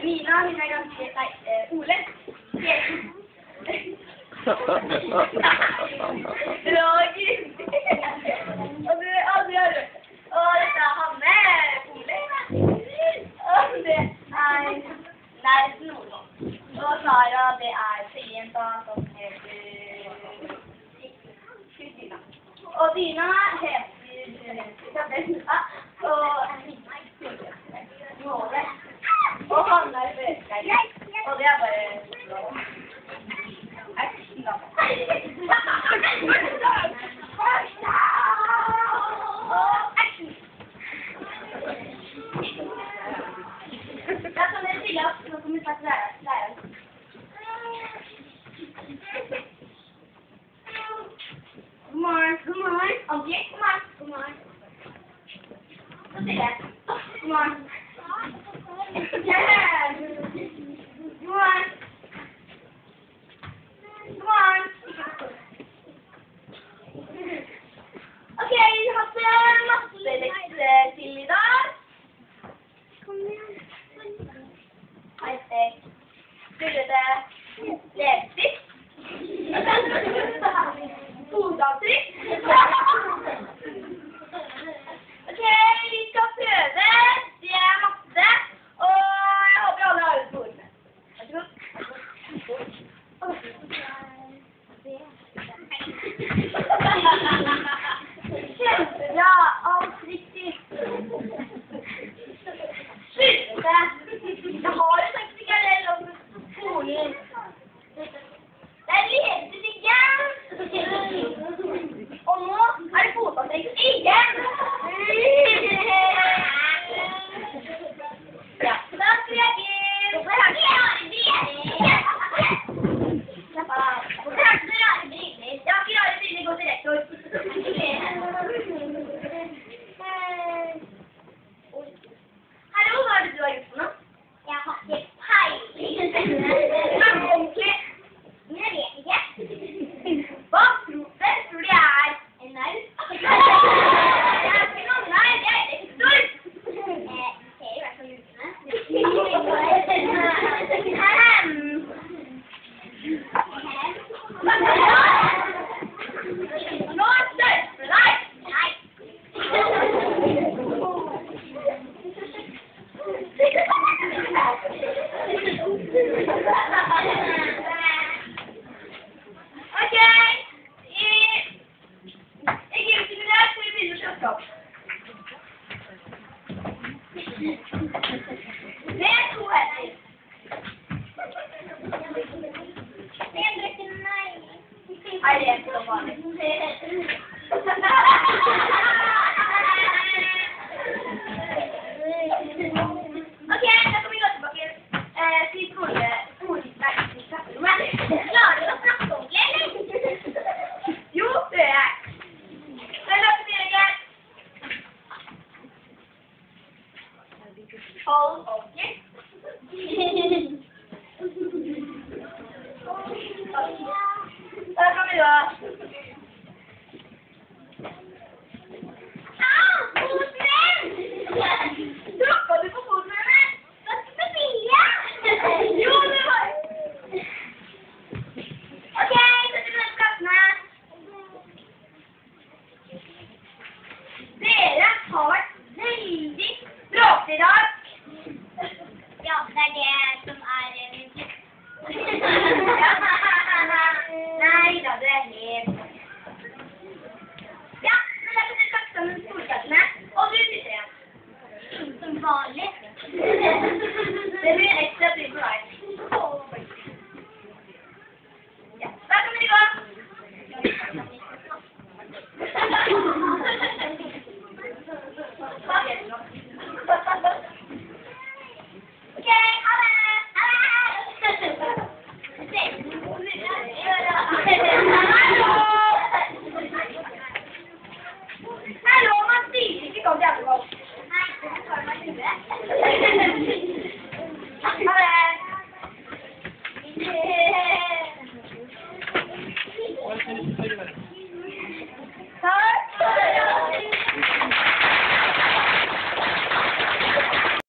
Mina, hun er ganske... Nei, Ole. Roger. Og dette er Hanne. Ole. Og det er... Nei, Nordland. Og Sara, det er Jenta som heter... Kristina. Og Dina heter... Isabella. Og... Og han er forelsker. Og det er bare... Action, da. Action! Da kan dere stille opp, nå kommer vi snart til læreren. God morgen. God morgen. Antje, god morgen. God morgen. Så stille jeg. God morgen. God morgen. God morgen. Ok, vi har hatt masse lekser til i dag. Kom igjen. Hei, Stek. Skulle det leppestift? Fotavtrykk? Ok, vi skal prøve. Det er masse. Og jeg håper alle har ut på ordene. Vær så god. Kjempebra. Alt riktig. Skylde. Jeg har jo sagt ikke det lov til skolen. Det er leseliggen. Og nå er det fotavtrykk igjen. Ja, da skal jeg inn. Hvorfor har du rare briller? Hvorfor har du rare briller? Jeg har ikke rare briller, gå til rektor. Hallo, hva er det du har gjort for noe? Jeg har ikke peiling. Men ordentlig. Men jeg vet ikke. Hva tror du jeg er? En naut? Jeg er ikke noen naut, jeg er rektor. Ser jo hvert fall utene. Nå største deg! Nei. Ok, jeg gir til deg, så vi begynner å slått opp. Det er 2 heter. En drikker nei. Er det så vanlig? Ok, da kan vi gå tilbake til klasserommet. Klarer du å snakke ordentlig, eller? Jo, det gjør jeg. Hold opp til dere. Hold ordentlig. Da kan vi gå. Au, foten min! Tråkket du på foten min? Det var ikke med vilje. Jo, det var... Ok, setter vi ned på plassene. Dere har vært veldig bråkete i dag. Ja, det er det som er min plikt. Nei da, det er